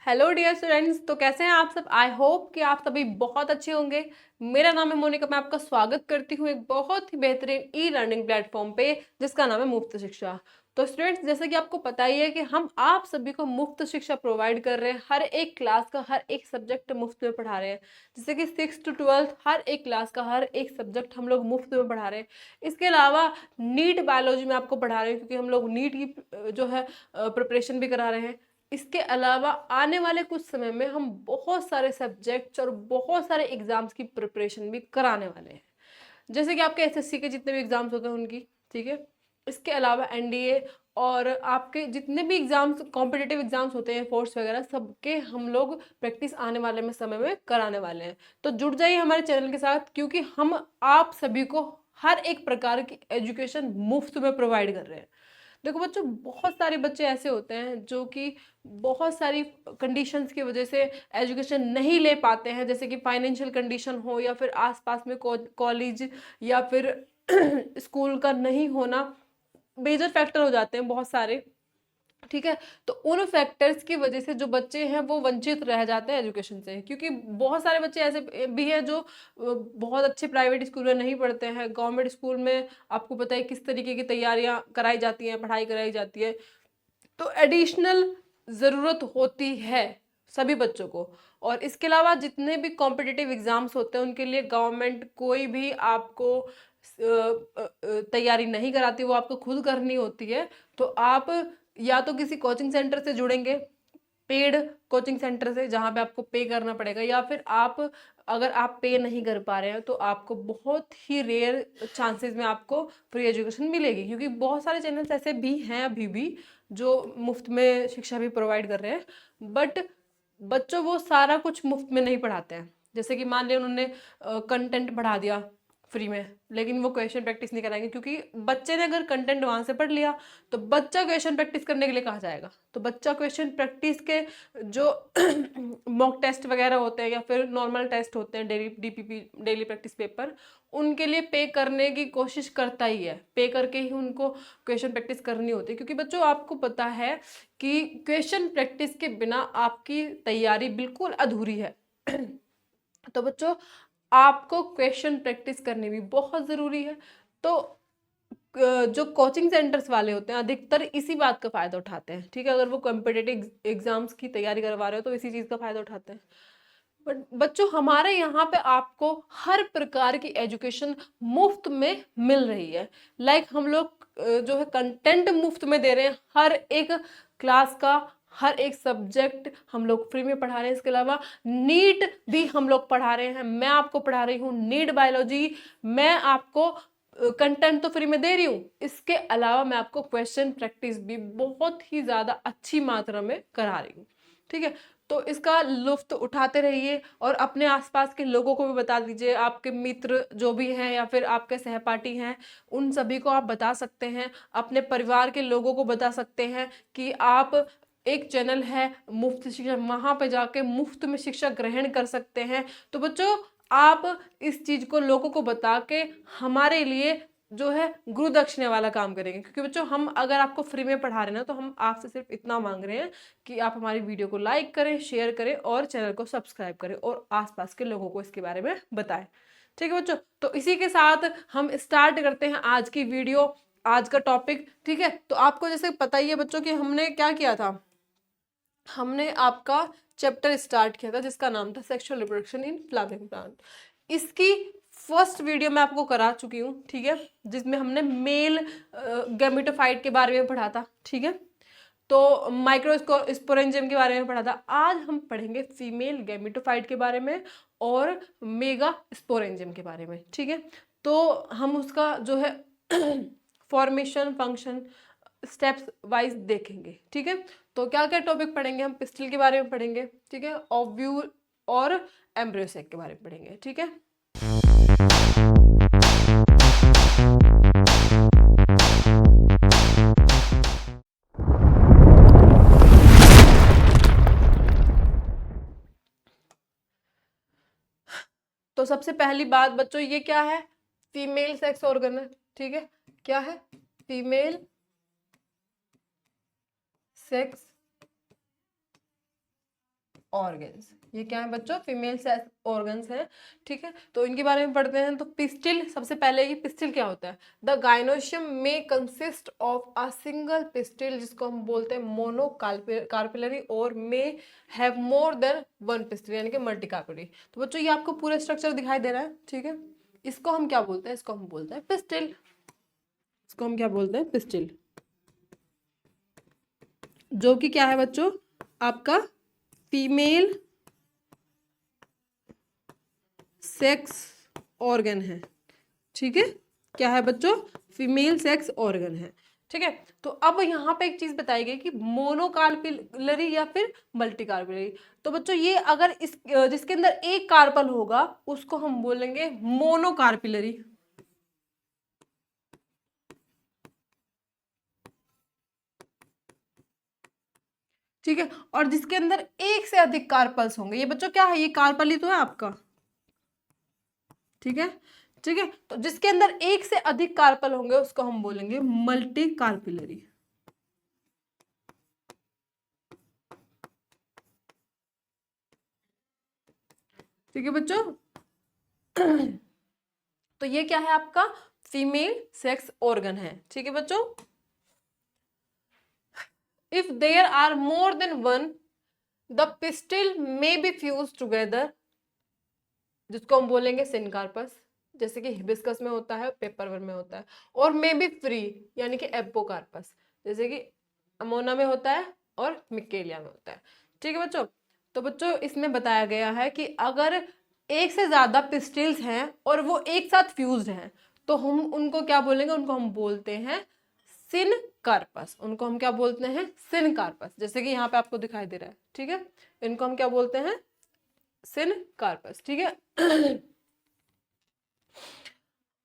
Hello dear students, तो कैसे हैं आप सब। आई होप कि आप सभी बहुत अच्छे होंगे। मेरा नाम है मोनिका, मैं आपका स्वागत करती हूँ एक बहुत ही बेहतरीन ई लर्निंग प्लेटफॉर्म पे जिसका नाम है मुफ्त शिक्षा। तो स्टूडेंट्स, जैसे कि आपको पता ही है कि हम आप सभी को मुफ्त शिक्षा प्रोवाइड कर रहे हैं। हर एक क्लास का हर एक सब्जेक्ट मुफ्त में पढ़ा रहे हैं। जैसे कि 6 to 12 हर एक क्लास का हर एक सब्जेक्ट हम लोग मुफ्त में पढ़ा रहे हैं। इसके अलावा नीट बायोलॉजी में आपको पढ़ा रहे हैं, क्योंकि हम लोग नीट की जो है प्रिपरेशन भी करा रहे हैं। इसके अलावा आने वाले कुछ समय में हम बहुत सारे सब्जेक्ट्स और बहुत सारे एग्जाम्स की प्रिपरेशन भी कराने वाले हैं, जैसे कि आपके एसएससी के जितने भी एग्जाम्स होते हैं उनकी। ठीक है, इसके अलावा एनडीए और आपके जितने भी एग्जाम्स कॉम्पिटिटिव एग्जाम्स होते हैं फोर्स वगैरह, सबके हम लोग प्रैक्टिस आने वाले में समय में कराने वाले हैं। तो जुड़ जाइए हमारे चैनल के साथ, क्योंकि हम आप सभी को हर एक प्रकार की एजुकेशन मुफ्त में प्रोवाइड कर रहे हैं। देखो बच्चों, बहुत सारे बच्चे ऐसे होते हैं जो कि बहुत सारी कंडीशंस की वजह से एजुकेशन नहीं ले पाते हैं, जैसे कि फाइनेंशियल कंडीशन हो या फिर आसपास में कॉलेज या फिर स्कूल का नहीं होना, मेजर फैक्टर हो जाते हैं बहुत सारे। ठीक है, तो उन फैक्टर्स की वजह से जो बच्चे हैं वो वंचित रह जाते हैं एजुकेशन से, क्योंकि बहुत सारे बच्चे ऐसे भी हैं जो बहुत अच्छे प्राइवेट स्कूल में नहीं पढ़ते हैं। गवर्नमेंट स्कूल में आपको पता है किस तरीके की तैयारियां कराई जाती हैं, पढ़ाई कराई जाती है। तो एडिशनल ज़रूरत होती है सभी बच्चों को। और इसके अलावा जितने भी कॉम्पिटिटिव एग्जाम्स होते हैं उनके लिए गवर्नमेंट कोई भी आपको तैयारी नहीं कराती, वो आपको खुद करनी होती है। तो आप या तो किसी कोचिंग सेंटर से जुड़ेंगे, पेड कोचिंग सेंटर से, जहाँ पे आपको पे करना पड़ेगा, या फिर आप अगर आप पे नहीं कर पा रहे हैं तो आपको बहुत ही रेयर चांसेस में आपको फ्री एजुकेशन मिलेगी, क्योंकि बहुत सारे चैनल्स ऐसे भी हैं अभी भी जो मुफ्त में शिक्षा भी प्रोवाइड कर रहे हैं। बट बच्चों वो सारा कुछ मुफ्त में नहीं पढ़ाते हैं। जैसे कि मान लिया उन्होंने कंटेंट पढ़ा दिया फ्री में, लेकिन वो क्वेश्चन प्रैक्टिस नहीं कराएंगे, क्योंकि बच्चे ने अगर कंटेंट वहां से पढ़ लिया तो बच्चा क्वेश्चन प्रैक्टिस करने के लिए कहाँ जाएगा। तो बच्चा क्वेश्चन प्रैक्टिस के जो मॉक टेस्ट वगैरह होते हैं या फिर नॉर्मल टेस्ट होते हैं, daily DPP daily practice paper, उनके लिए पे करने की कोशिश करता ही है। पे करके ही उनको क्वेश्चन प्रैक्टिस करनी होती है, क्योंकि बच्चों आपको पता है कि क्वेश्चन प्रैक्टिस के बिना आपकी तैयारी बिल्कुल अधूरी है। तो बच्चों, आपको क्वेश्चन प्रैक्टिस करनी भी बहुत ज़रूरी है। तो जो कोचिंग सेंटर्स वाले होते हैं अधिकतर इसी बात का फ़ायदा उठाते हैं। ठीक है, अगर वो कॉम्पिटिटिव एग्जाम्स की तैयारी करवा रहे हो तो इसी चीज़ का फ़ायदा उठाते हैं। बट बच्चों, हमारे यहाँ पे आपको हर प्रकार की एजुकेशन मुफ्त में मिल रही है। लाइक हम लोग जो है कंटेंट मुफ्त में दे रहे हैं। हर एक क्लास का हर एक सब्जेक्ट हम लोग फ्री में पढ़ा रहे हैं। इसके अलावा नीट भी हम लोग पढ़ा रहे हैं। मैं आपको पढ़ा रही हूँ नीट बायोलॉजी। मैं आपको कंटेंट तो फ्री में दे रही हूँ, इसके अलावा मैं आपको क्वेश्चन प्रैक्टिस भी बहुत ही ज़्यादा अच्छी मात्रा में करा रही हूँ। ठीक है, तो इसका लुफ्त उठाते रहिए और अपने आसपास के लोगों को भी बता दीजिए। आपके मित्र जो भी हैं या फिर आपके सहपाठी हैं, उन सभी को आप बता सकते हैं। अपने परिवार के लोगों को बता सकते हैं कि आप एक चैनल है मुफ्त शिक्षा, वहां पे जाके मुफ्त में शिक्षा ग्रहण कर सकते हैं। तो बच्चों, आप इस चीज को लोगों को बता के हमारे लिए जो है गुरु दक्षिणा वाला काम करेंगे, क्योंकि बच्चों हम अगर आपको फ्री में पढ़ा रहे हैं ना, तो हम आपसे सिर्फ इतना मांग रहे हैं कि आप हमारी वीडियो को लाइक करें, शेयर करें और चैनल को सब्सक्राइब करें और आसपास के लोगों को इसके बारे में बताएं। ठीक है बच्चों, तो इसी के साथ हम स्टार्ट करते हैं आज की वीडियो, आज का टॉपिक। ठीक है, तो आपको जैसे पता ही है बच्चों कि हमने क्या किया था। हमने आपका चैप्टर स्टार्ट किया था जिसका नाम था sexual reproduction in flowering plant. इसकी फर्स्ट वीडियो मैं आपको करा चुकी हूँ। ठीक है, जिसमें हमने मेल गैमेटोफाइट के बारे में पढ़ा था। ठीक है, तो माइक्रोस्पोरेंजियम के बारे में पढ़ा था। आज हम पढ़ेंगे फीमेल गैमेटोफाइट के बारे में और मेगा स्पोरेंजियम के बारे में। ठीक है, तो हम उसका जो है फॉर्मेशन फंक्शन स्टेप्स वाइज देखेंगे। ठीक है, तो क्या क्या टॉपिक पढ़ेंगे हम, पिस्टल के बारे में पढ़ेंगे। ठीक है, ओव्यूल और एम्ब्रियोसेक के बारे में पढ़ेंगे। ठीक है, तो सबसे पहली बात बच्चों, ये क्या है, फीमेल सेक्स ऑर्गन है। ठीक है, क्या है, फीमेल सेक्स ऑर्गन्स। ये क्या है बच्चों? फीमेल सेक्स ऑर्गन्स हैं, ठीक है। तो इनके बारे में पढ़ते हैं। तो पिस्टिल, सबसे पहले ये पिस्टिल क्या होता है? द गाइनोशियम में consist of a single pistil, जिसको हम बोलते हैं मोनोकार्पिलरी, और may have more than one pistil, यानी कि मल्टीकार्पिलरी। तो बच्चों ये आपको पूरा स्ट्रक्चर दिखाई दे रहा है, ठीक है। इसको हम क्या बोलते हैं? इसको हम बोलते हैं पिस्टिल। इसको हम क्या बोलते हैं? पिस्टिल, जो कि क्या है बच्चों? आपका फीमेल सेक्स ऑर्गन है, ठीक है। क्या है बच्चों? फीमेल सेक्स ऑर्गन है, ठीक है। तो अब यहाँ पे एक चीज बताई गई कि मोनोकार्पिलरी या फिर मल्टीकार्पिलरी। तो बच्चों ये अगर इस जिसके अंदर एक कार्पल होगा उसको हम बोलेंगे मोनोकार्पिलरी, ठीक है। और जिसके अंदर एक से अधिक कार्पल्स होंगे, ये बच्चों क्या है? ये कार्पल ही तो है आपका, ठीक है, ठीक है। तो जिसके अंदर एक से अधिक कार्पल होंगे उसको हम बोलेंगे मल्टी कार्पिलरी, ठीक है बच्चों। तो ये क्या है आपका? फीमेल सेक्स ऑर्गन है, ठीक है बच्चों। If there are more than one the pistil may be fuse together, जिसको हम बोलेंगे सिनकार्पस, जैसे कि हिबिस्कस में होता है, पेपरवर में होता है। और मे बी फ्री, यानी कि एपोकार्पस, जैसे कि अमोना में होता है और मिक्केलिया में होता है, ठीक है बच्चों। तो बच्चों इसमें बताया गया है कि अगर एक से ज्यादा पिस्टिल्स हैं और वो एक साथ फ्यूज्ड हैं तो हम उनको क्या बोलेंगे? उनको हम बोलते हैं सिनकार्पस। उनको हम क्या बोलते हैं? सिनकार्पस, जैसे कि यहाँ पे आपको दिखाई दे रहा है, ठीक है। इनको हम क्या बोलते हैं? सिनकार्पस, ठीक है।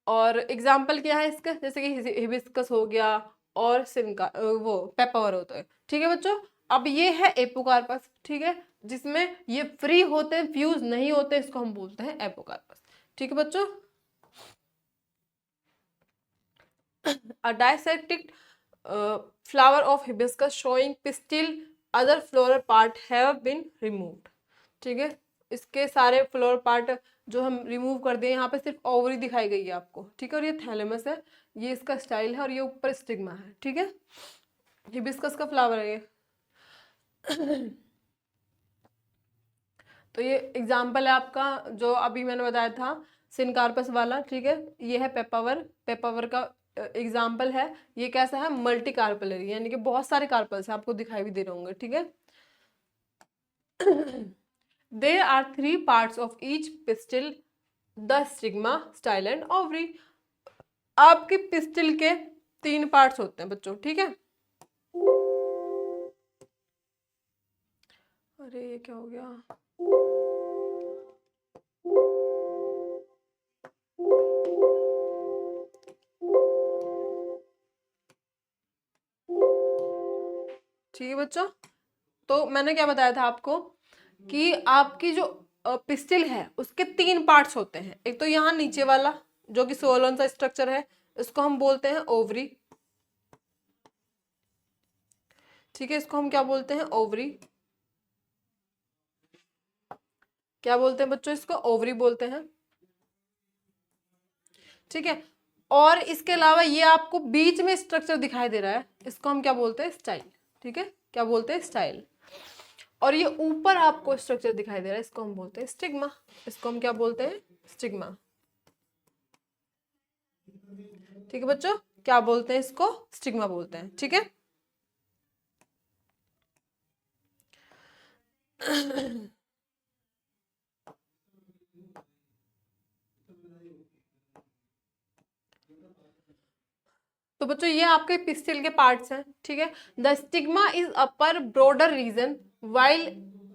और एग्जाम्पल क्या है इसका? जैसे कि हिबिस्कस हो गया और सिनका वो पेपावर होता है, ठीक है बच्चों। अब ये है एपोकार्पस, ठीक है, जिसमें ये फ्री होते हैं, फ्यूज नहीं होते, इसको हम बोलते हैं एपोकार्पस, ठीक है बच्चों। A dissected flower of hibiscus showing pistil other floral part have been removed, ठीक है। इसके सारे फ्लोर पार्ट जो हम रिमूव कर दिए, यहाँ पे सिर्फ ओवरी दिखाई गई है आपको, ठीक है। और ये थैलेमस है, ये इसका स्टाइल है, और ये ऊपर स्टिग्मा है, ठीक है। हिबिस्कस का फ्लावर है ये। तो ये एग्जाम्पल है आपका जो अभी मैंने बताया था, सिनकार्पस वाला, ठीक है। ये है पेपावर, पेपावर का एग्जाम्पल है। ये कैसा है? मल्टी कार्पलरी, यानी कि बहुत सारे कार्पल्स आपको दिखाई भी दे रहे होंगे, ठीक है। There are three parts of each pistil, the stigma, style and ovary. आपके पिस्टिल के 3 पार्ट्स होते हैं बच्चों, ठीक है। अरे ये क्या हो गया? ठीक है बच्चों, तो मैंने क्या बताया था आपको कि आपकी जो पिस्टिल है उसके 3 पार्ट्स होते हैं। एक तो यहाँ नीचे वाला जो कि सोलन सा स्ट्रक्चर है, इसको हम बोलते हैं ओवरी, ठीक है। इसको हम क्या बोलते हैं? ओवरी। क्या बोलते हैं बच्चों? इसको ओवरी बोलते हैं, ठीक है। और इसके अलावा ये आपको बीच में स्ट्रक्चर दिखाई दे रहा है, इसको हम क्या बोलते हैं? स्टाइल, ठीक है। क्या बोलते हैं? स्टाइल। और ये ऊपर आपको स्ट्रक्चर दिखाई दे रहा है, इसको हम बोलते हैं स्टिग्मा। इसको हम क्या बोलते हैं? स्टिग्मा, ठीक है बच्चों। क्या बोलते हैं इसको? स्टिग्मा बोलते हैं, ठीक है। तो बच्चों ये आपके पिस्टिल के पार्ट्स हैं, ठीक है। The stigma is upper broader region while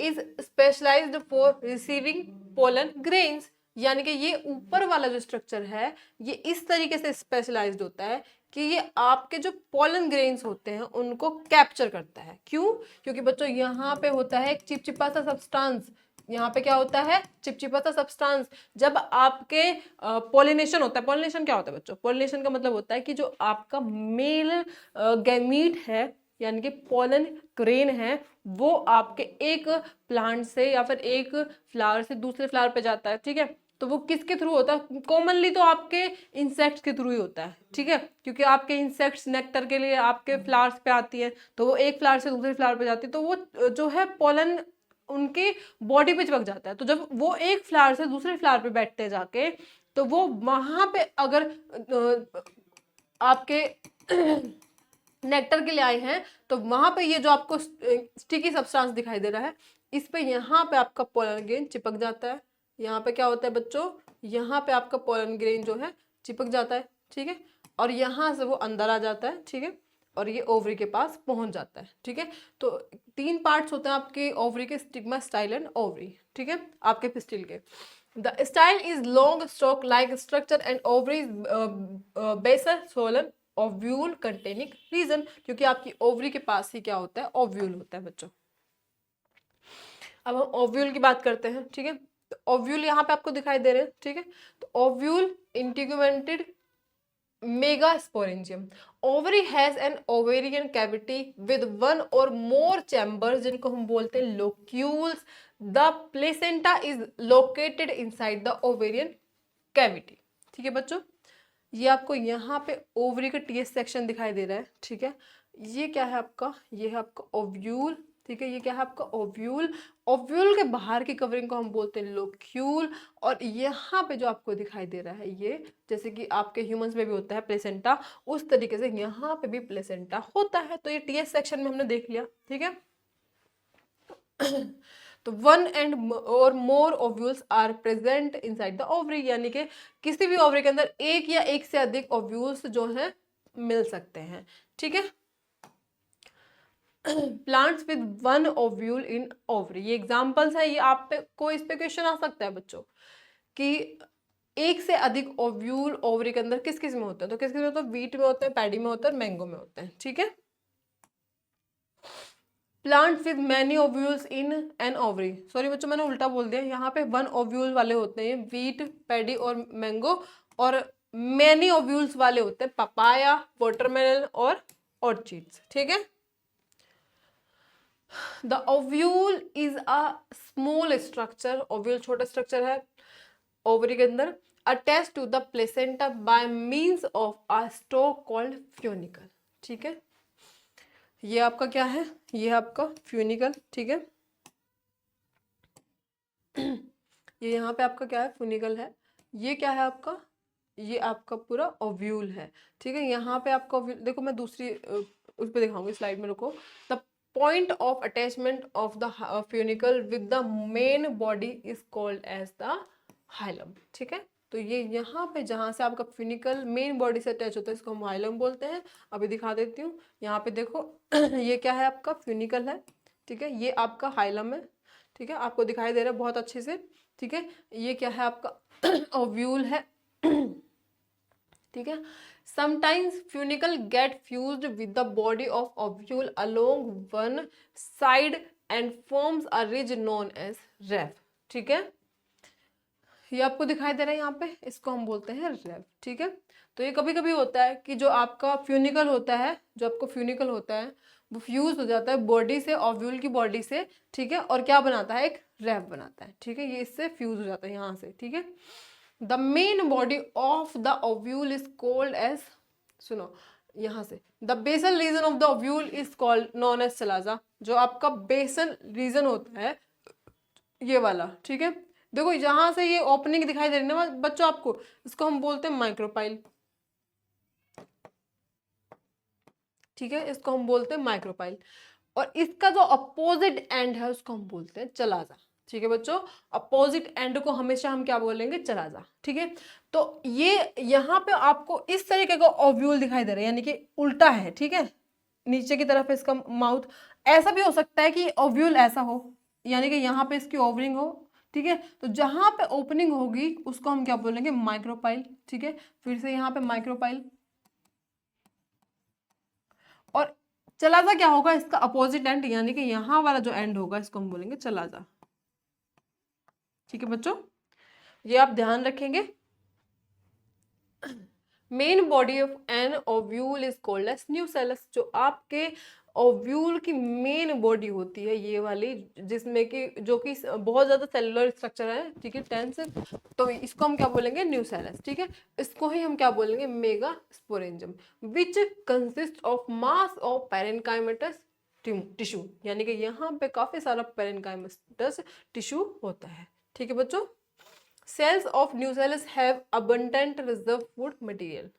is specialised for receiving pollen grains, यानी कि ये ऊपर वाला जो स्ट्रक्चर है ये इस तरीके से स्पेशलाइज्ड होता है कि ये आपके जो पोलन ग्रेन्स होते हैं उनको कैप्चर करता है। क्यों? क्योंकि बच्चों यहाँ पे होता है एक चिपचिपा सा सब्सटेंस, यहाँ पे क्या होता है? चिपचिपा सा सब्सटेंस। जब आपके पॉलिनेशन होता है, पॉलिनेशन क्या होता है बच्चों? पॉलिनेशन का मतलब होता है कि जो आपका मेल गैमीट है यानी कि पोलन ग्रेन है वो आपके एक प्लांट से या फिर एक फ्लावर से दूसरे फ्लावर पे जाता है, ठीक है। तो वो किसके थ्रू होता है? कॉमनली तो आपके इंसेक्ट्स के थ्रू ही होता है, ठीक है, क्योंकि आपके इंसेक्ट्स नेक्टर के लिए आपके फ्लावर्स पे आती है, तो वो एक फ्लावर से दूसरे फ्लावर पे जाती है, तो वो जो है पोलन उनकी बॉडी पे चिपक जाता है। तो जब वो एक फ्लावर से दूसरे फ्लावर पे बैठते हैं जाके, तो वो वहां पे अगर आपके नेक्टर के लिए आए हैं, तो वहां पे ये जो आपको स्टिकी सब्सटेंस दिखाई दे रहा है, इस पे यहाँ पे आपका पोलन ग्रेन चिपक जाता है। यहाँ पे क्या होता है बच्चों, यहाँ पे आपका पोलन ग्रेन जो है चिपक जाता है, ठीक है, और यहाँ से वो अंदर आ जाता है, ठीक है, और ये ओवरी के पास पहुंच जाता है, ठीक है। तो 3 पार्ट्स होते हैं आपके ओवरी के, स्टिग्मा, स्टाइल एंड ओवरी, ठीक है, आपके पिस्टिल के। The style is long stalk like structure and ovary basal swollen ovule containing region, क्योंकि आपकी ओवरी के पास ही क्या होता है, ओव्यूल होता है बच्चों। अब हम ओव्यूल की बात करते हैं, ठीक है। तो ओव्यूल यहाँ पे आपको दिखाई दे रहे हैं, ठीक है। तो ovule integumented megasporangium. Ovary has an ovarian cavity with 1 or more chambers, जिनको हम बोलते हैं locules. The placenta is located inside the ovarian cavity, ठीक है बच्चों। ये आपको यहाँ पे ओवरी का टीएस सेक्शन दिखाई दे रहा है, ठीक है। ये क्या है आपका, ये है आपका ओव्यूल, ठीक है। ये क्या है आपका ओव्यूल। ओव्यूल के बाहर की कवरिंग को हम बोलते हैं लोक्यूल। और यहाँ पे जो आपको दिखाई दे रहा है, ये जैसे कि आपके ह्यूमंस में भी होता है प्लेसेंटा, उस तरीके से यहाँ पे भी प्लेसेंटा होता है। तो ये टीएस सेक्शन में हमने देख लिया, ठीक है। तो 1 or more ovules are present inside the ovary, यानी कि किसी भी ओवरी के अंदर एक या एक से अधिक ओव्यूल्स जो है मिल सकते हैं, ठीक है। Plants with 1 ovule in ovary, ये एग्जांपल्स है। ये आप पे कोई इस पे क्वेश्चन आ सकता है बच्चों कि एक से अधिक ओव्यूल ओवरी के अंदर किस किस में होते हैं। तो किस किस में होता है, व्हीट में होता है, पैडी में होता है, मैंगो में होता है, ठीक है। Plants with many ovules in an ovary, sorry बच्चों मैंने उल्टा बोल दिया, यहाँ पे 1 ओव्यूल वाले होते हैं व्हीट, पैडी और मैंगो, और मैनी ओव्यूल्स वाले होते हैं पपाया, वाटरमेलन और ऑर्चिड्स, ठीक है। The ovule is a small structure, ovule छोटा स्ट्रक्चर है ओवरी के अंदर, attach to the placenta by means of a stalk called funicle, ठीक है। ये आपका क्या है, ये आपका फ्यूनिकल, ठीक है। ये यहाँ पे आपका क्या है, फ्यूनिकल है। ये क्या है आपका, ये आपका पूरा ओव्यूल है, ठीक है। यहाँ पे आपका देखो, मैं दूसरी उस पर दिखाऊंगी स्लाइड में, रुको। The point of attachment of the funicle with the main body is called as the hilum, ठीक है। तो ये यहाँ पे जहाँ से आपका फ्यूनिकल मेन बॉडी से अटैच होता है, इसको हम हाइलम बोलते हैं। अभी दिखा देती हूँ, यहाँ पे देखो ये क्या है आपका, फ्यूनिकल है, ठीक है। ये आपका हाइलम है, ठीक है, आपको दिखाई दे रहा है बहुत अच्छे से, ठीक है। ये क्या है आपका ओव्यूल है, ठीक है। Sometimes funicle get fused with the body of ovule along one side and forms a ridge known as raphe, ठीक है। ये आपको दिखाई दे रहा है यहाँ पे, इसको हम बोलते हैं रेफ, ठीक है। तो ये कभी कभी होता है कि जो आपका फ्यूनिकल होता है, जो आपको फ्यूनिकल होता है वो फ्यूज हो जाता है बॉडी से, ओव्यूल की बॉडी से, ठीक है, और क्या बनाता है, एक रेफ बनाता है, ठीक है। ये इससे फ्यूज हो जाता है यहाँ से, ठीक है। The main body of the ovule is called as, सुनो यहाँ से, the basal region of the ovule is called known as chalaza. जो आपका बेसल रीजन होता है ये वाला, ठीक है। देखो जहां से ये ओपनिंग दिखाई दे रही है ना बच्चों आपको, इसको हम बोलते हैं माइक्रोपाइल, ठीक है, इसको हम बोलते हैं माइक्रोपाइल। और इसका जो अपोजिट एंड है उसको हम बोलते हैं चलाजा, ठीक है बच्चों। अपोजिट एंड को हमेशा हम क्या बोलेंगे, चलाजा, ठीक है। तो ये यहाँ पे आपको इस तरीके का ओव्यूल दिखाई दे रहा है, यानी कि उल्टा है, ठीक है, नीचे की तरफ इसका माउथ। ऐसा भी हो सकता है कि ओव्यूल ऐसा हो, यानी कि यहाँ पे इसकी ओवरिंग हो, ठीक है। तो जहां पे ओपनिंग होगी उसको हम क्या बोलेंगे, माइक्रोपाइल, ठीक है। फिर से यहाँ पे माइक्रोपाइल, और चलाजा क्या होगा, इसका अपोजिट एंड, यानी कि यहाँ वाला जो एंड होगा इसको हम बोलेंगे चलाजा, ठीक है बच्चों, ये आप ध्यान रखेंगे। Main body of an ovule is called as nucellus. जो आपके ओव्यूल की मेन बॉडी होती है ये वाली, जिसमें कि जो कि बहुत ज्यादा सेलुलर स्ट्रक्चर है, ठीक है, टेंस। तो इसको हम क्या बोलेंगे, न्यूसेलस, ठीक है। इसको ही हम क्या बोलेंगे, megasporangium, which consist of mass of parenchymatous tissue, यानी कि यहाँ पे काफी सारा पेरेन्काइमेटस टिश्यू होता है, ठीक है बच्चों। Cells of nucellus have abundant reserve food material.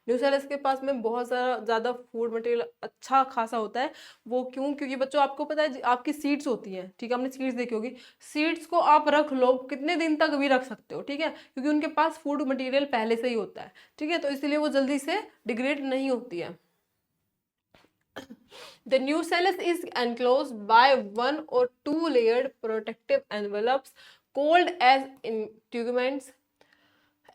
Nucellus के पास में बहुत सारा ज़्यादा फूड मटेरियल अच्छा खासा होता है। वो क्यों? क्योंकि बच्चों आपको पता है आपकी सीड्स होती हैं, ठीक है, आपने सीड्स देखी होगी। सीड्स को आप रख लो, कितने दिन तक भी रख सकते हो, ठीक है, क्योंकि उनके पास फूड मटेरियल पहले से ही होता है, ठीक है, तो इसलिए वो जल्दी से डिग्रेड नहीं होती है। The nucellus is enclosed by one or two layered protective envelopes called as integuments,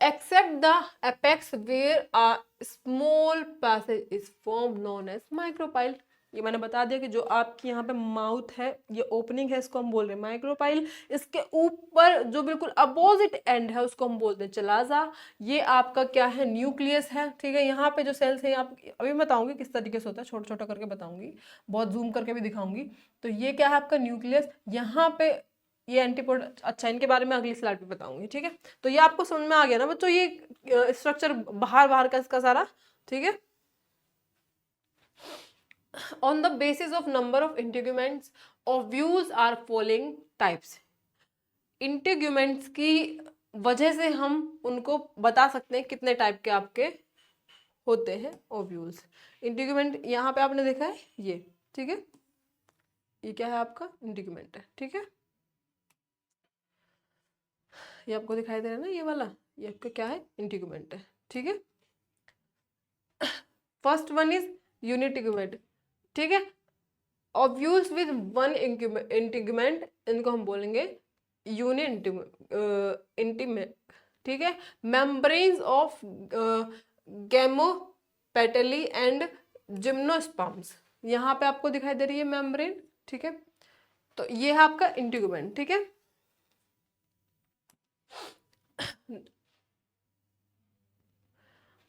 except the apex where a small passage is formed known as micropyle. ये मैंने बता दिया कि जो आपकी यहाँ पे माउथ है, ये ओपनिंग है, इसको हम बोल रहे हैं माइक्रोपाइल। इसके ऊपर जो बिल्कुल अपोजिट एंड है उसको हम बोलते हैं चलाजा। ये आपका क्या है, न्यूक्लियस है, ठीक है। यहाँ पे जो सेल्स है, आप अभी बताऊंगी किस तरीके से होता है, छोटा छोटा करके बताऊंगी, बहुत जूम करके भी दिखाऊंगी। तो ये क्या है आपका न्यूक्लियस, यहाँ पे ये एंटीपोड, अच्छा इनके बारे में अगली स्लाइड पे बताऊंगी, ठीक है। तो ये आपको समझ में आ गया ना बच्चों, ये स्ट्रक्चर बाहर बाहर का इसका सारा, ठीक है। On the basis of number of integuments, ovules are following types. Integuments की वजह से हम उनको बता सकते हैं कितने टाइप के आपके होते हैं ओव्यूल्स। इंटीग्यूमेंट यहाँ पे आपने देखा है ये, ठीक है, ये क्या है आपका इंटीग्यूमेंट है, ठीक है, ये आपको दिखाई दे रहा है ना, ये वाला, ये आपका क्या है, इंटीग्यूमेंट है, ठीक है। फर्स्ट वन इज यूनिटीग्यूमेंट, ठीक है। ओव्यूल्स विद वन इंटीग्यूमेंट, इनको हम बोलेंगे यूनि इंटीमेट, ठीक है। मेम्ब्रेन्स ऑफ गैमोपेटली एंड जिम्नोस्पर्म्स, यहाँ पे आपको दिखाई दे रही है मेम्ब्रेन, ठीक है। तो ये है आपका इंटीग्यूमेंट, ठीक है।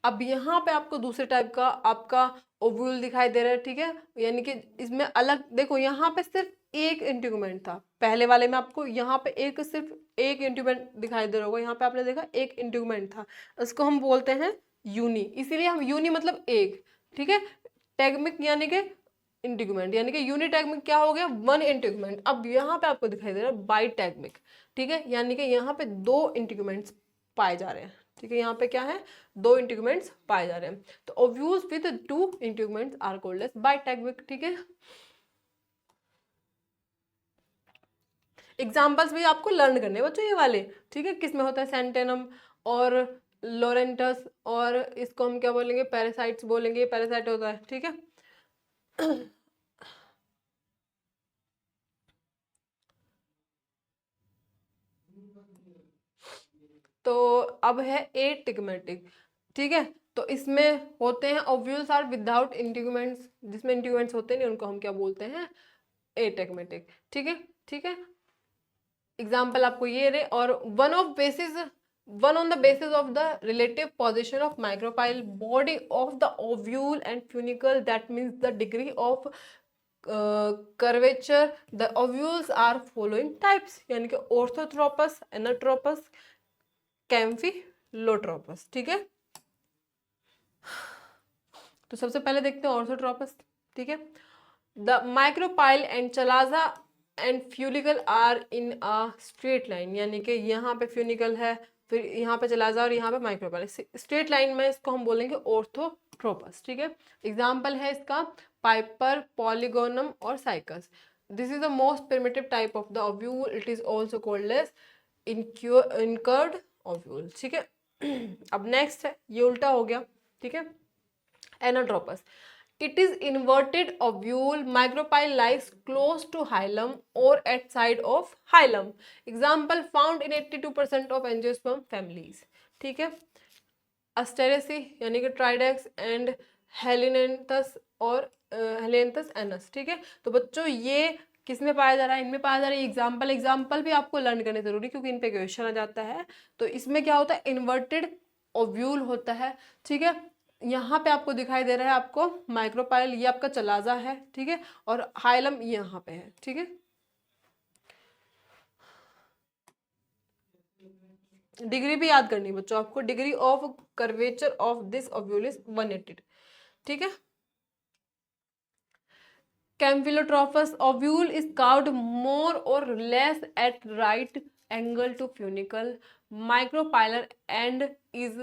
अब यहाँ पे आपको दूसरे टाइप का आपका ओव्यूल दिखाई दे रहा है, ठीक है, यानी कि इसमें अलग देखो, यहाँ पे सिर्फ एक इंटीग्यूमेंट था, पहले वाले में आपको यहाँ पे एक सिर्फ एक इंटीग्यूमेंट दिखाई दे रहा होगा, यहाँ पे आपने देखा एक इंटीग्यूमेंट था, इसको हम बोलते हैं यूनी, इसीलिए हम यूनी मतलब एक, ठीक है। टैगमिक यानी कि इंटीग्यूमेंट, यानी कि यूनिटैगमिक क्या हो गया, वन इंटीग्यूमेंट। अब यहाँ पे आपको दिखाई दे रहा है बाइटैगमिक, ठीक है, यानी कि यहाँ पे दो इंटीग्यूमेंट्स पाए जा रहे हैं, ठीक है। यहाँ पे क्या है, दो इंटीग्यूमेंट्स पाए जा रहे हैं। तो ovules with two integuments are called as bitegmic, ठीक है। एग्जाम्पल्स भी आपको लर्न करने हैं बच्चों ये वाले, ठीक है, किसमें होता है सेंटेनम और लोरेंटस, और इसको हम क्या बोलेंगे, पैरासाइट्स बोलेंगे, पैरासाइट होता है, ठीक है। तो अब है एटिग्मेटिक, ठीक है। तो इसमें होते हैं ओव्यूल्स आर विदाउट इंटीग्यूमेंट्स, जिसमें इंटीग्यूमेंट्स होते हैं उनको हम क्या बोलते हैं, एटिग्मेटिक, ठीक है, ठीक है। एग्जाम्पल आपको ये रहे, और one on the basis of the relative position of micropyle body of the ovule and funicle, that means the degree of curvature, the ovules are following types, यानी कि ऑर्थोट्रोपस, एनाट्रोपस, कैम्फिलोट्रोपस, ठीक है। तो सबसे पहले देखते हैं ऑर्थोट्रोपस, ठीक है। The micropyle and chalaza and funicle are in a straight line, यानी कि यहाँ पे फ्यूनिकल है, फिर यहाँ पे चलाजा और यहाँ पे माइक्रोपाइल, स्ट्रेट लाइन में इसको हम बोलेंगे ऑर्थोट्रोपस, ठीक है। एग्जाम्पल है इसका पाइपर, पॉलीगोनम और cycas. This is the most primitive type of the ovule, it is also called as incurred ovule, ठीक है। अब नेक्स्ट है, ये उल्टा हो गया, ठीक है, anatropous. It is inverted ovule, micropyle lies close to hilum or at side of hilum. Example found in 82% of angiosperm families, ठीक है। Asteraceae यानी कि ट्राइडेक्स एंड हेलिनेंथस और हेलिनेंथस एनस, ठीक है। तो बच्चों ये किसमें पाया जा रहा है, इनमें पाया जा रहा है। एग्जाम्पल भी आपको लर्न करने जरूरी, क्योंकि इन पे क्वेश्चन आ जाता है। तो इसमें क्या होता है, इन्वर्टेड ओव्यूल होता है, ठीक है। यहाँ पे आपको दिखाई दे रहा है आपको माइक्रोपाइल, ये आपका चलाजा है, ठीक है, और हाइलम यहाँ पे है, ठीक है। डिग्री भी याद करनी बच्चों आपको, degree of curvature of this ovule is 180, ठीक है। Campylotropous ovule is carved more or less at right angle to funicle micropylar and is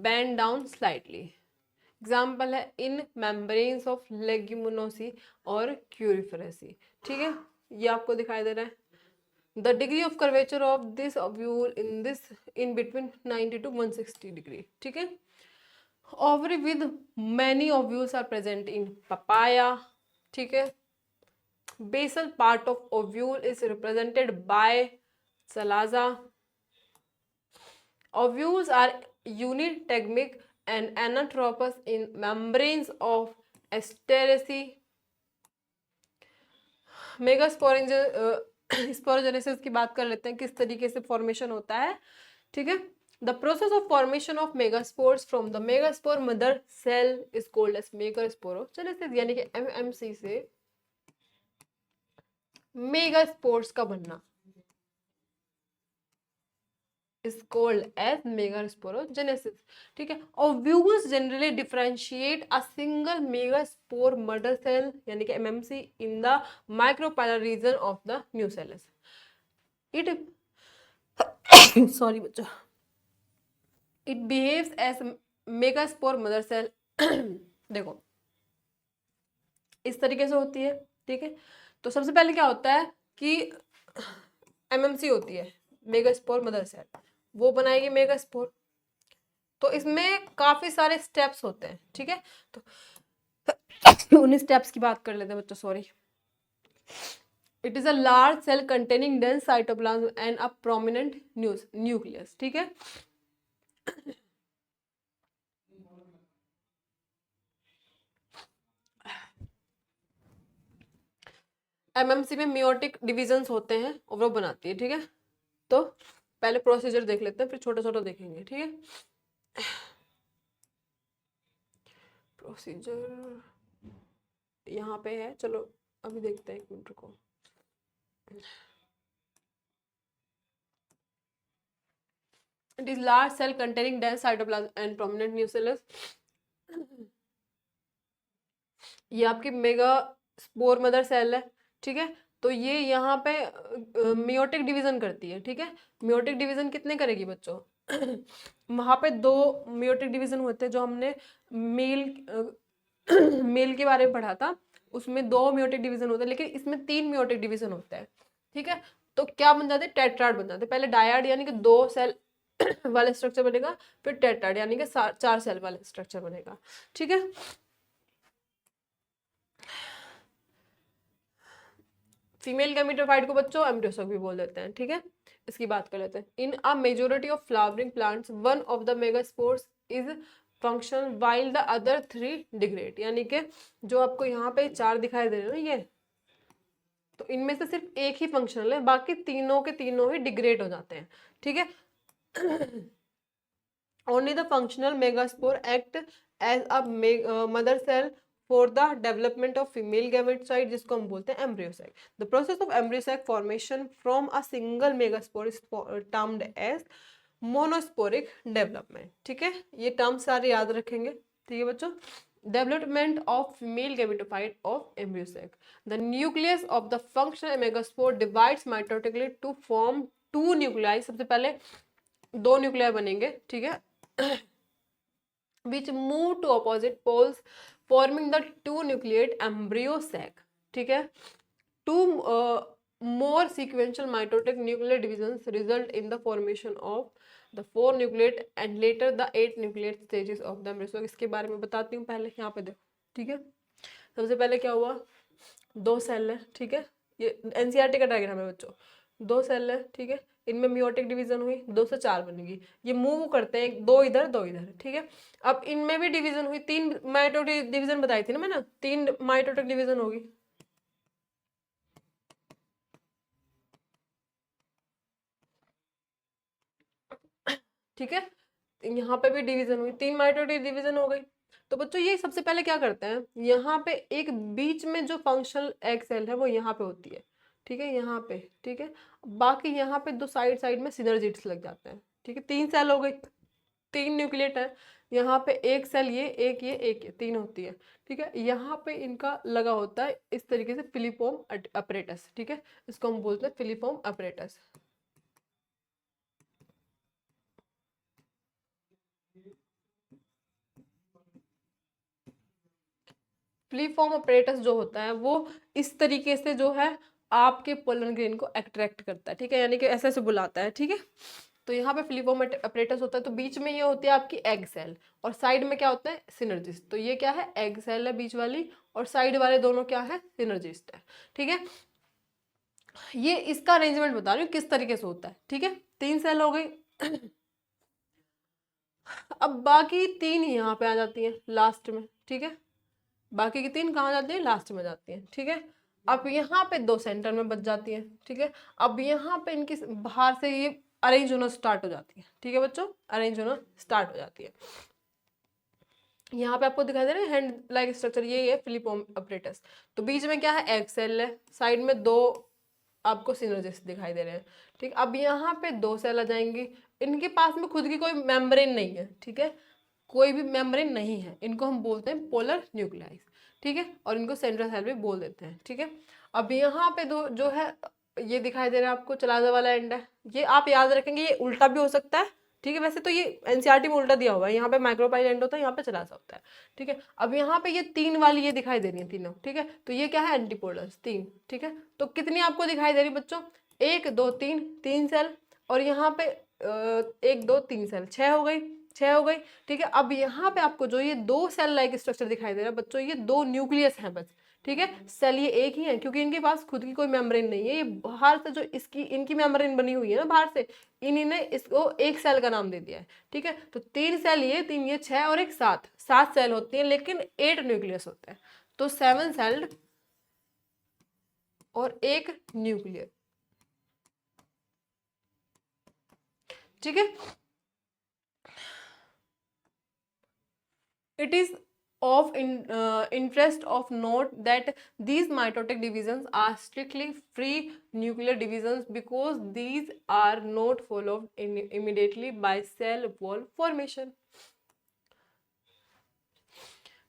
bent down slightly. Example है इन मेम्ब्रेन्स ऑफ लेग्यूमिनोसी और क्यूरिफेरेसी, ठीक है, ये आपको दिखाई दे रहा है। The degree of curvature of this ovule in between 90 to 160 degree, ठीक है। Ovary with many ovules are present in papaya, ठीक है। Basal part of ovule is represented by chalaza. Ovules are unitegmic and anatropous in membranes of asteraceae. Sporogenesis की बात कर लेते हैं, किस तरीके से फॉर्मेशन होता है, ठीक है। The process of formation of megaspores from the megaspore mother cell is called as megasporogenesis, यानी कि एमएमसी से मेगास्पोर्स का बनना is called as megasporogenesis, ठीक है। Ovules generally differentiate a single megaspore mother cell यानी कि MMC in the micropylar region of the nucellus. It sorry बच्चों, it behaves as megaspore mother cell. देखो इस तरीके से होती है, ठीक है। तो सबसे पहले क्या होता है कि MMC होती है मेगास्पोर मदर सेल, वो बनाएगी मेगास्पोर। तो इसमें काफी सारे स्टेप्स होते हैं, ठीक है। तो उन स्टेप्स की बात कर लेते हैं बच्चों, sorry. It is a large cell containing dense cytoplasm and a prominent nucleus, ठीक है। एमएमसी में मियोटिक डिविजन्स होते हैं और वो बनाती है, ठीक है। तो पहले प्रोसीजर देख लेते हैं, फिर छोटा छोटा देखेंगे, ठीक है। प्रोसीजर यहाँ पे है, चलो अभी देखते हैं, एक मिनट रुको। It is large cell containing dense cytoplasm and prominent nucleus. ये आपकी मेगा स्पोर मदर सेल है, ठीक है। तो ये यहाँ पे मियोटिक डिवीजन करती है, ठीक है। मियोटिक डिवीजन कितने करेगी बच्चों? वहां पे दो मियोटिक डिवीजन होते हैं, जो हमने मेल मेल के बारे में पढ़ा था, उसमें दो मियोटिक डिवीजन होते हैं, लेकिन इसमें तीन मियोटिक डिवीजन होता है, ठीक है। तो क्या बन जाते हैं? टेट्राड बन जाते हैं। पहले डायड यानी कि दो सेल वाला स्ट्रक्चर बनेगा, फिर टेट्राड यानी कि चार सेल वाला स्ट्रक्चर बनेगा, ठीक है। फीमेल गैमेटोफाइट को बच्चों एम्ब्रियोसॉक भी बोल देते हैं, ठीक है। इसकी बात कर लेते हैं। In a majority of flowering plants one of the megaspores is function while the other three degrade, यानी कि जो आपको यहाँ पे चार दिखाई दे रहे हैं ना ये, तो इनमें से सिर्फ एक ही फंक्शनल है, बाकी तीनों के तीनों ही डिग्रेड हो जाते हैं, ठीक है। Only the functional megaspore act as a mother cell for the development of female gametocyte, जिसको हम बोलते हैं एम्ब्रियोसाइट. The process of embryosac formation from a single megaspore is termed as monosporic development. ठीक है, ये टर्म सारे याद रखेंगे, ठीक है बच्चों. Development of female gametophyte of embryosac. The nucleus of the functional megaspore divides mitotically to form two nuclei. सबसे पहले दो न्यूक्लियर बनेंगे, ठीक है, which move to opposite poles forming the two nucleate embryo sac, ठीक है. Two more sequential mitotic nuclear divisions result in the formation of the four nucleate and later the 8 nucleate stages of the embryo. So इसके बारे में बताती हूँ, पहले यहाँ पे देखो, ठीक है. सबसे पहले क्या हुआ, दो सेल है, ठीक है, ये एनसीईआरटी का डायग्राम है बच्चों. दो सेल है, ठीक है, इनमें मियोटिक डिवीजन हुई, 2 से 4 बनेगी, ये मूव करते हैं, दो इधर दो इधर, ठीक है. अब इनमें भी डिवीजन हुई, 3 माइटोटिक डिवीजन बताई थी ना मैंने, 3 माइटोटिक डिवीजन होगी, ठीक है. यहाँ पे भी डिवीजन हुई, 3 माइटोटिक डिवीजन हो गई. तो बच्चों ये सबसे पहले क्या करते हैं, यहाँ पे एक बीच में जो फंक्शनल एग सेल है वो यहाँ पे होती है, ठीक है, यहाँ पे, ठीक है। बाकी यहाँ पे दो साइड साइड में सिनर्जिड्स लग जाते हैं, ठीक है। तीन सेल हो गई, तीन न्यूक्लिएट है, यहाँ पे एक सेल ये, एक ये तीन होती है, ठीक है। यहाँ पे इनका लगा होता है इस तरीके से फिलिपोम अपरेटस, ठीक है, इसको हम बोलते हैं फिलिपोम अपरेटस। फ्लीफॉर्म अपरेटस जो होता है वो इस तरीके से जो है आपके पोलन ग्रेन को अट्रैक्ट करता है, ठीक है, यानी कि ऐसे ऐसे बुलाता है, ठीक है। तो यहाँ पे फ्लीफॉर्म अपरेटस होता है, तो बीच में ये होती है आपकी एग सेल और साइड में क्या होता है, सिनर्जिस्ट। तो ये क्या है, एग सेल है बीच वाली, और साइड वाले दोनों क्या है, सिनर्जिस्ट है, ठीक है। ये इसका अरेंजमेंट बता रही हूँ किस तरीके से होता है, ठीक है। तीन सेल हो गई। अब बाकी तीन यहाँ पे आ जाती है लास्ट में, ठीक है। बाकी की तीन कहाँ जाती है, लास्ट में जाती है, ठीक है। अब यहाँ पे दो सेंटर में बच जाती है, ठीक है। अब यहाँ पे इनकी बाहर से ये अरेंज होना स्टार्ट हो जाती है, ठीक है बच्चों, अरेंज होना स्टार्ट हो जाती है। यहाँ पे आपको दिखाई दे रहा है हैंड लाइक स्ट्रक्चर, ये है फिलिपोम अपरेटस। तो बीच में क्या है, एग सेल है, साइड में दो आपको सिनर्जिस्ट दिखाई दे रहे हैं, ठीक। अब यहाँ पे दो सेल आ जाएंगी, इनके पास में खुद की कोई मेम्ब्रेन नहीं है, ठीक है, कोई भी मेम्ब्रेन नहीं है, इनको हम बोलते हैं पोलर न्यूक्लियाई, ठीक है, और इनको सेंट्रल सेल भी बोल देते हैं, ठीक है। अब यहाँ पे दो जो है ये दिखाई दे रहा है आपको, चलाजा वाला एंड है, ये आप याद रखेंगे, ये उल्टा भी हो सकता है, ठीक है। वैसे तो ये एनसीईआरटी में उल्टा दिया हुआ है, यहाँ पे माइक्रोपाइल एंड होता है, यहाँ पे चलाजा होता है, ठीक है। अब यहाँ पे ये तीन वाली ये दिखाई दे रही है तीनों, ठीक है, तो ये क्या है, एंटीपोलर्स तीन, ठीक है। तो कितनी आपको दिखाई दे रही बच्चों, एक दो तीन, तीन सेल, और यहाँ पे एक दो तीन सेल, छह हो गई, छह हो गई, ठीक है। अब यहाँ पे आपको जो ये दो सेल लाइक स्ट्रक्चर दिखाई दे रहा है बच्चों, ये दो न्यूक्लियस हैं बस, ठीक है। सेल ये एक ही है क्योंकि इनके पास खुद की कोई मेम्ब्रेन नहीं है, ये बाहर से जो इसकी इनकी मेम्ब्रेन बनी हुई है ना बाहर से, इन्हीं ने इसको एक सेल का नाम दे दिया है, ठीक है। तो तीन सेल ये, तीन ये, छह और एक सात, सात सेल होती है, लेकिन 8 न्यूक्लियस होते हैं, तो 7 सेल्ड और एक न्यूक्लियर, ठीक है। It is of interest of note that these mitotic divisions are strictly free nuclear divisions because these are not followed immediately by cell wall formation.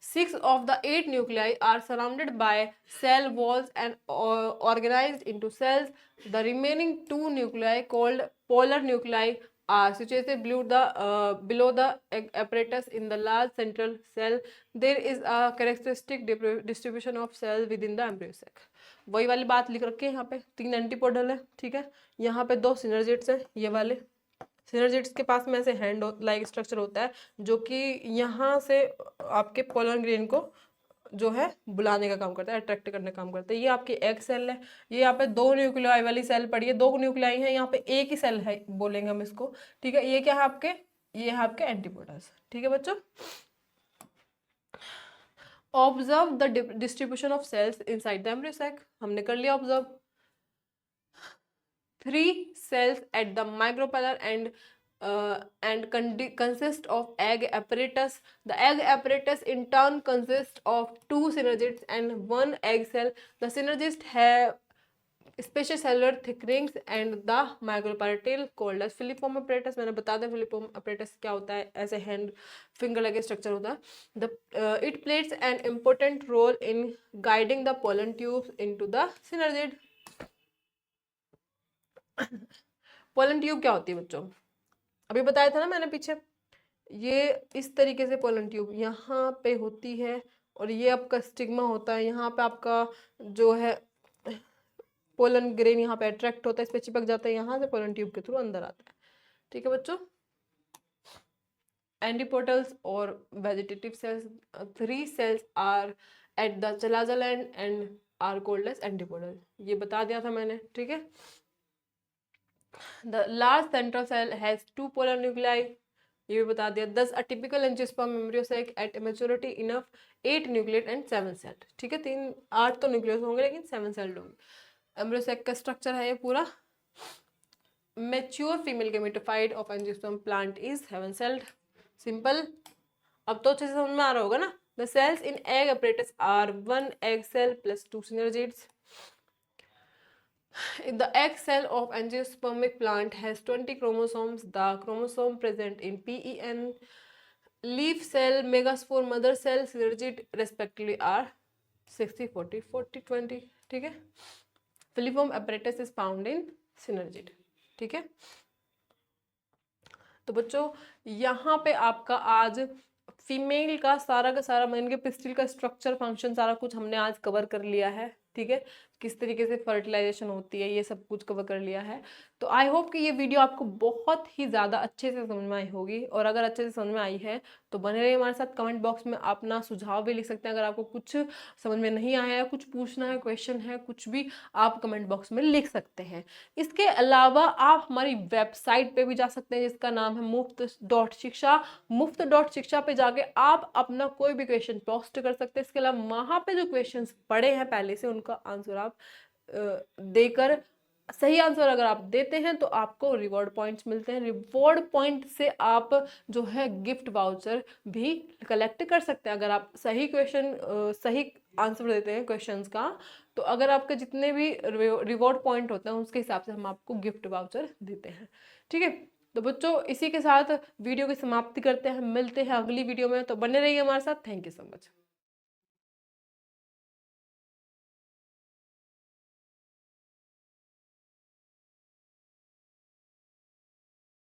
6 of the 8 nuclei are surrounded by cell walls and organized into cells. The remaining 2 nuclei, called polar nuclei, are situated below the apparatus in the large central cell. There is a characteristic distribution of cells within the embryo sac. वही वाली बात लिख रखी है यहाँ पे, तीन antipodal है, ठीक है। यहाँ पे दो सिनर्जिड्स हैं, ये वाले सिनर्जिड्स के पास में ऐसे हैंड लाइक स्ट्रक्चर होता है जो कि यहाँ से आपके पोलन ग्रेन को जो है बुलाने का काम करता है, अट्रैक्ट करने का काम करता है। ये आपकी एग सेल है, ये यहाँ पे दो न्यूक्लियाई वाली सेल पड़ी है, दो न्यूक्लियाई है, यहाँ पे एक ही सेल है बोलेंगे हम इसको, ठीक है। ये क्या है आपके, ये है आपके एंटीपोडल्स, ठीक है बच्चों। Observe the distribution of cells inside the embryo sac, हमने कर लिया observe. 3 cells at the micropylar and consist of egg apparatus. The egg apparatus in turn consists of 2 synergids and 1 egg cell. The synergids have special cellular thickenings and the micropylar tail called as filiform apparatus. मैंने बता दिया filiform apparatus क्या होता है, ऐसे hand finger लगे structure होता है। It plays an important role in guiding the pollen tubes into the synergid. Pollen tube क्या होती है बच्चों, अभी बताया था ना मैंने पीछे, ये इस तरीके से पोलन ट्यूब यहाँ पे होती है, और ये आपका स्टिग्मा होता है, यहाँ पे आपका जो है पोलन ग्रेन यहाँ पे अट्रैक्ट होता है, इस पे चिपक जाता है, यहाँ से पोलन ट्यूब के थ्रू अंदर आता है, ठीक है बच्चों। एंटीपोटल्स और vegetative cells, 3 cells are at the chalazal and are called as antipodal, ये बता दिया था मैंने, ठीक है। The large central cell has 2 polar nuclei, ये भी बता दिया। Thus a typical angiosperm embryo sac at maturity enough 8 nucleate and 7 cell, ठीक है। 8 तो न्यूक्लियस होंगे लेकिन 7 सेल्ड होंगे। एम्ब्रियो सैक का स्ट्रक्चर है ये पूरा। Mature female gametophyte of angiosperm plant is 7 celled, simple। अब तो अच्छे से समझ में आ रहा होगा ना। The cells in egg apparatus are 1 egg cell plus 2 synergids. The egg cell of angiospermic plant has 20 chromosomes. The chromosome present in PEN, leaf cell, megaspore, mother cell, synergid respectively are 60, 40, 40, 20. ठीक है। Filiform apparatus is found in synergid. ठीक है। तो बच्चों यहाँ पे आपका आज फीमेल का सारा मान के पिस्टिल का स्ट्रक्चर फंक्शन सारा कुछ हमने आज कवर कर लिया है। ठीक है, किस तरीके से फर्टिलाइजेशन होती है ये सब कुछ कवर कर लिया है। तो आई होप कि ये वीडियो आपको बहुत ही ज़्यादा अच्छे से समझ में आई होगी, और अगर अच्छे से समझ में आई है तो बने रहिए हमारे साथ। कमेंट बॉक्स में अपना सुझाव भी लिख सकते हैं, अगर आपको कुछ समझ में नहीं आया है, कुछ पूछना है, क्वेश्चन है, कुछ भी आप कमेंट बॉक्स में लिख सकते हैं। इसके अलावा आप हमारी वेबसाइट पे भी जा सकते हैं जिसका नाम है मुफ्त.शिक्षा। मुफ्त.शिक्षा पे जाके आप अपना कोई भी क्वेश्चन पोस्ट कर सकते हैं। इसके अलावा वहां पे जो क्वेश्चंस पड़े हैं पहले से उनका आंसर आप देकर, सही आंसर अगर आप देते हैं तो आपको रिवॉर्ड पॉइंट्स मिलते हैं। रिवॉर्ड पॉइंट से आप जो है गिफ्ट वाउचर भी कलेक्ट कर सकते हैं। अगर आप सही क्वेश्चन सही आंसर देते हैं क्वेश्चंस का, तो अगर आपके जितने भी रिवॉर्ड पॉइंट होते हैं उसके हिसाब से हम आपको गिफ्ट वाउचर देते हैं। ठीक है, तो बच्चों इसी के साथ वीडियो की समाप्ति करते हैं। मिलते हैं अगली वीडियो में, तो बने रहिए हमारे साथ। Thank you so much.